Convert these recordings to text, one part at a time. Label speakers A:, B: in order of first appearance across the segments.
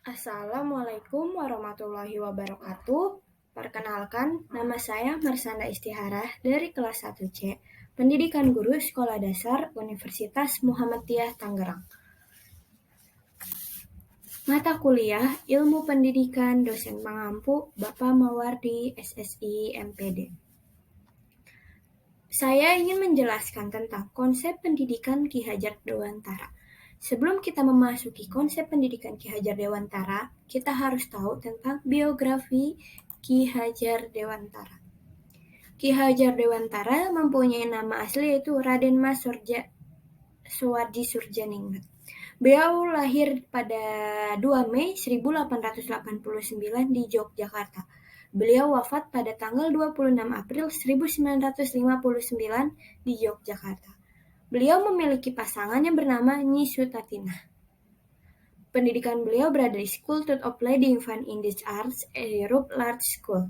A: Assalamualaikum warahmatullahi wabarakatuh. Perkenalkan, nama saya Marsanda Istiharah dari kelas 1C, Pendidikan Guru Sekolah Dasar Universitas Muhammadiyah Tangerang. Mata kuliah Ilmu Pendidikan Dosen Pengampu Bapak Mawardi SSI MPD. Saya ingin menjelaskan tentang konsep pendidikan Ki Hajar Dewantara. Sebelum kita memasuki konsep pendidikan Ki Hajar Dewantara, kita harus tahu tentang biografi Ki Hajar Dewantara. Ki Hajar Dewantara mempunyai nama asli yaitu Raden Mas Suwardi Surjaningrat. Beliau lahir pada 2 Mei 1889 di Yogyakarta. Beliau wafat pada tanggal 26 April 1959 di Yogyakarta. Beliau memiliki pasangan yang bernama Nyi Sutatinah. Pendidikan beliau berada di School of Leading Fine Indian Arts, Europe Large School.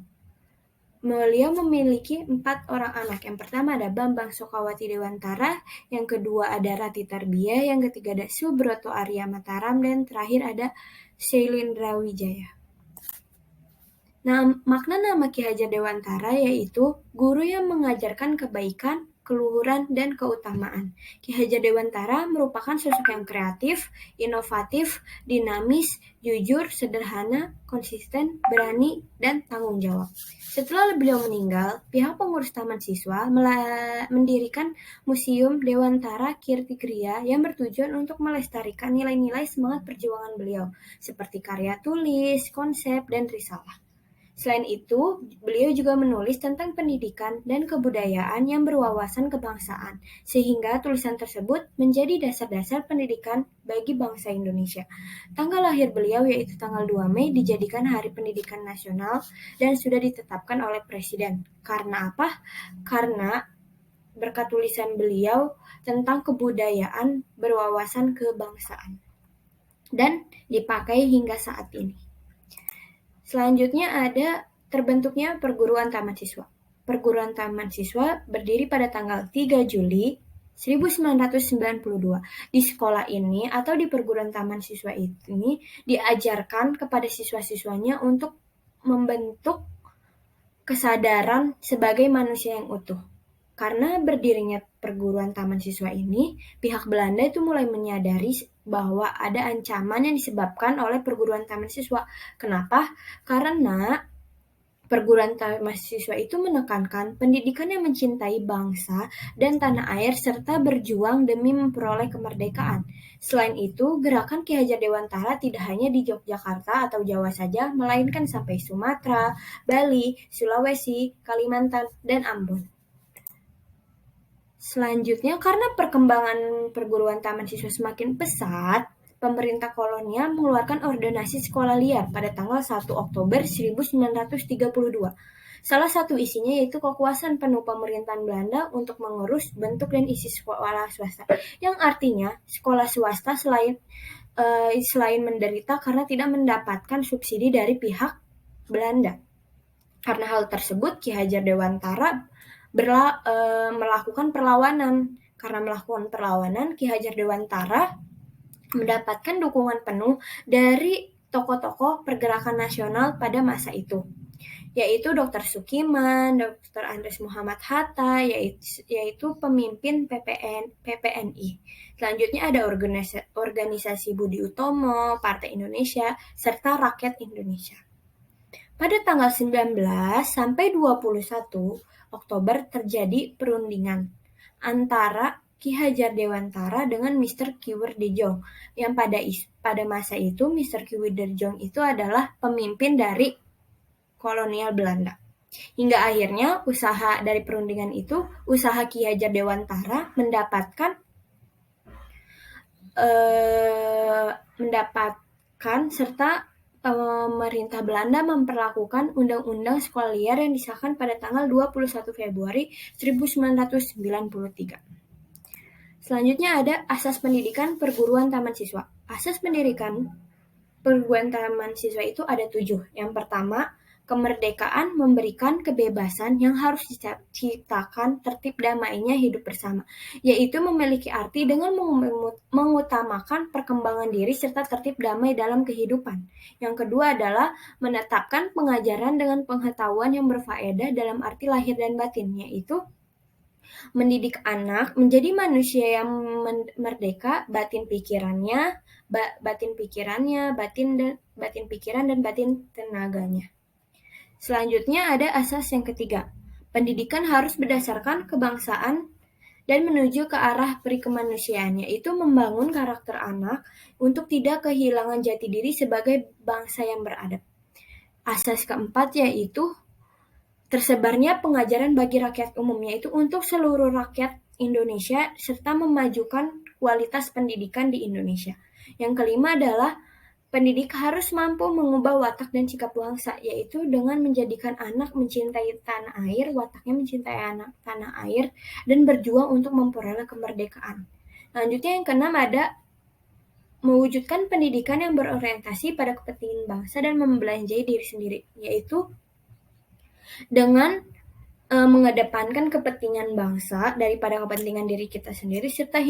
A: Beliau memiliki 4 orang anak. Yang pertama ada Bambang Sokawati Dewantara, yang kedua ada Rati Tarbiyah, yang ketiga ada Subroto Arya Mataram, dan terakhir ada Shailendra Wijaya. Nah, makna nama Ki Hajar Dewantara yaitu guru yang mengajarkan kebaikan, keluhuran, dan keutamaan. Ki Hajar Dewantara merupakan sosok yang kreatif, inovatif, dinamis, jujur, sederhana, konsisten, berani, dan tanggung jawab. Setelah beliau meninggal, pihak pengurus Taman Siswa mendirikan Museum Dewantara Kirti Kriya yang bertujuan untuk melestarikan nilai-nilai semangat perjuangan beliau, seperti karya tulis, konsep, dan risalah. Selain itu, beliau juga menulis tentang pendidikan dan kebudayaan yang berwawasan kebangsaan, sehingga tulisan tersebut menjadi dasar-dasar pendidikan bagi bangsa Indonesia. Tanggal lahir beliau yaitu tanggal 2 Mei dijadikan Hari Pendidikan Nasional dan sudah ditetapkan oleh Presiden. Karena apa? Karena berkat tulisan beliau tentang kebudayaan berwawasan kebangsaan dan dipakai hingga saat ini. Selanjutnya ada terbentuknya Perguruan Taman Siswa. Perguruan Taman Siswa berdiri pada tanggal 3 Juli 1992. Di sekolah ini atau di Perguruan Taman Siswa ini diajarkan kepada siswa-siswanya untuk membentuk kesadaran sebagai manusia yang utuh. Karena berdirinya perguruan taman siswa ini, pihak Belanda itu mulai menyadari bahwa ada ancaman yang disebabkan oleh perguruan taman siswa. Kenapa? Karena perguruan taman siswa itu menekankan pendidikan yang mencintai bangsa dan tanah air serta berjuang demi memperoleh kemerdekaan. Selain itu, gerakan Ki Hajar Dewantara tidak hanya di Yogyakarta atau Jawa saja, melainkan sampai Sumatera, Bali, Sulawesi, Kalimantan, dan Ambon. Selanjutnya, karena perkembangan perguruan taman siswa semakin pesat, pemerintah kolonial mengeluarkan ordonasi sekolah liar pada tanggal 1 Oktober 1932. Salah satu isinya yaitu kekuasaan penuh pemerintahan Belanda untuk mengurus bentuk dan isi sekolah swasta, yang artinya sekolah swasta selain menderita karena tidak mendapatkan subsidi dari pihak Belanda. Karena hal tersebut, Ki Hajar Dewantara melakukan perlawanan. Karena melakukan perlawanan, Ki Hajar Dewantara mendapatkan dukungan penuh dari tokoh-tokoh pergerakan nasional pada masa itu, yaitu Dr. Sukiman, Dr. Andres Muhammad Hatta, yaitu pemimpin PPNI. Selanjutnya ada organisasi Budi Utomo, Partai Indonesia, serta Rakyat Indonesia. Pada tanggal 19 sampai 21 Oktober terjadi perundingan antara Ki Hajar Dewantara dengan Mr. Kiwerdejong, yang pada masa itu Mr. Kiwerdejong itu adalah pemimpin dari kolonial Belanda. Hingga akhirnya usaha dari perundingan itu, usaha Ki Hajar Dewantara mendapatkan serta pemerintah Belanda memperlakukan Undang-Undang Sekolah Liar yang disahkan pada tanggal 21 Februari 1993. Selanjutnya ada Asas Pendidikan Perguruan Taman Siswa. Asas pendidikan perguruan taman siswa itu ada 7. Yang pertama, Kemerdekaan memberikan kebebasan yang harus diciptakan tertib damainya hidup bersama, yaitu memiliki arti dengan mengutamakan perkembangan diri serta tertib damai dalam kehidupan. Yang kedua adalah menetapkan pengajaran dengan pengetahuan yang berfaedah dalam arti lahir dan batin, yaitu mendidik anak menjadi manusia yang merdeka batin pikiran, pikiran dan batin tenaganya. Selanjutnya ada asas yang ketiga. Pendidikan harus berdasarkan kebangsaan dan menuju ke arah perikemanusiaan, yaitu membangun karakter anak untuk tidak kehilangan jati diri sebagai bangsa yang beradab. Asas keempat yaitu tersebarnya pengajaran bagi rakyat umum, yaitu untuk seluruh rakyat Indonesia serta memajukan kualitas pendidikan di Indonesia. Yang kelima adalah pendidik harus mampu mengubah watak dan sikap bangsa, yaitu dengan menjadikan anak mencintai tanah air, wataknya mencintai anak tanah air, dan berjuang untuk memperoleh kemerdekaan. Selanjutnya yang keenam ada mewujudkan pendidikan yang berorientasi pada kepentingan bangsa dan membelanjai diri sendiri, yaitu dengan mengedepankan kepentingan bangsa daripada kepentingan diri kita sendiri, serta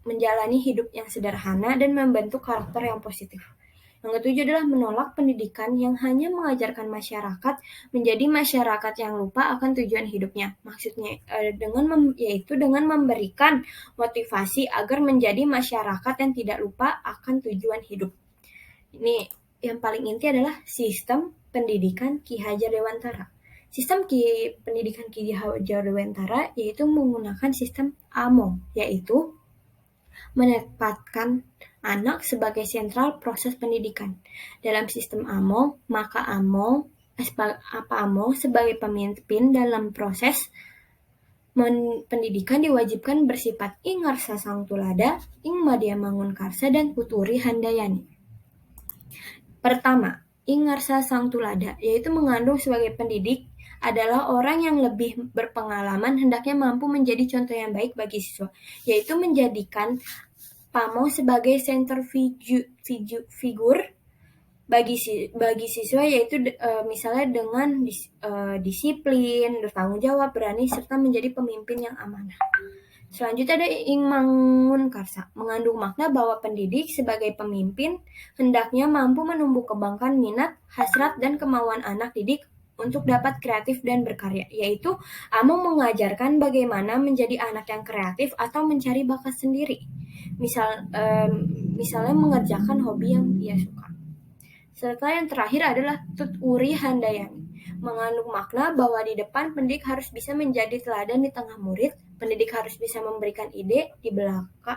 A: menjalani hidup yang sederhana dan membentuk karakter yang positif. Yang ketujuh adalah menolak pendidikan yang hanya mengajarkan masyarakat menjadi masyarakat yang lupa akan tujuan hidupnya. Maksudnya yaitu dengan memberikan motivasi agar menjadi masyarakat yang tidak lupa akan tujuan hidup. Ini yang paling inti adalah sistem pendidikan Ki Hajar Dewantara. Sistem pendidikan Ki Hajar Dewantara yaitu menggunakan sistem AMO, yaitu menempatkan anak sebagai sentral proses pendidikan. Dalam sistem AMO, maka AMO sebagai pemimpin dalam proses pendidikan diwajibkan bersifat ingarsa sang tulada, ing madya mangun karsa, dan uturi handayani. Pertama, ingarsa sang tulada, yaitu mengandung sebagai pendidik adalah orang yang lebih berpengalaman hendaknya mampu menjadi contoh yang baik bagi siswa, yaitu menjadikan PAMO sebagai center figur bagi siswa, yaitu misalnya dengan disiplin, bertanggung jawab, berani, serta menjadi pemimpin yang amanah. Selanjutnya ada ing mangun karsa, mengandung makna bahwa pendidik sebagai pemimpin hendaknya mampu menumbuh kembangkan minat, hasrat, dan kemauan anak didik untuk dapat kreatif dan berkarya, yaitu AMO mengajarkan bagaimana menjadi anak yang kreatif atau mencari bakat sendiri. Misalnya mengerjakan hobi yang ia suka. Serta yang terakhir adalah tuturi handayani, mengandung makna bahwa di depan pendidik harus bisa menjadi teladan di tengah murid, pendidik harus bisa memberikan ide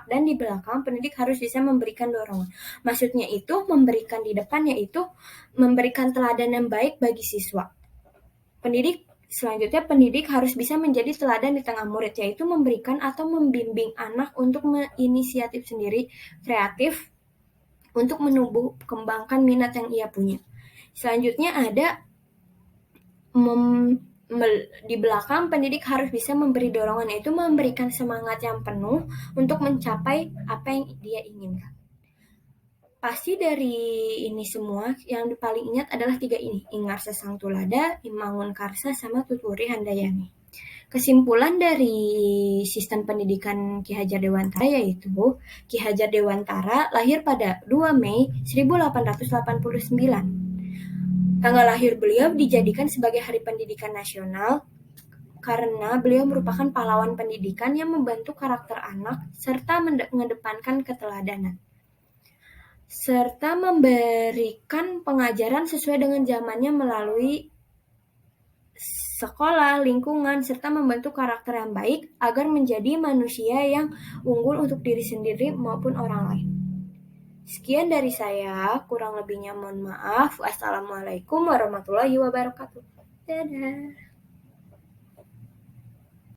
A: dan di belakang pendidik harus bisa memberikan dorongan. Maksudnya itu memberikan di depan yaitu memberikan teladan yang baik bagi siswa. Selanjutnya pendidik harus bisa menjadi teladan di tengah murid, yaitu memberikan atau membimbing anak untuk menginisiatif sendiri, kreatif, untuk menumbuh kembangkan minat yang ia punya. Selanjutnya ada di belakang pendidik harus bisa memberi dorongan, yaitu memberikan semangat yang penuh untuk mencapai apa yang dia inginkan. Pasti dari ini semua yang paling ingat adalah 3 ini, ingarsa sang tulada, imangun karsa, sama tuturi handayani. Kesimpulan dari sistem pendidikan Ki Hajar Dewantara yaitu Ki Hajar Dewantara lahir pada 2 Mei 1889. Tanggal lahir beliau dijadikan sebagai Hari Pendidikan Nasional karena beliau merupakan pahlawan pendidikan yang membentuk karakter anak serta mengedepankan keteladanan, serta memberikan pengajaran sesuai dengan zamannya melalui sekolah, lingkungan, serta membentuk karakter yang baik agar menjadi manusia yang unggul untuk diri sendiri maupun orang lain. Sekian dari saya, kurang lebihnya mohon maaf. Wassalamualaikum warahmatullahi wabarakatuh. Dadah.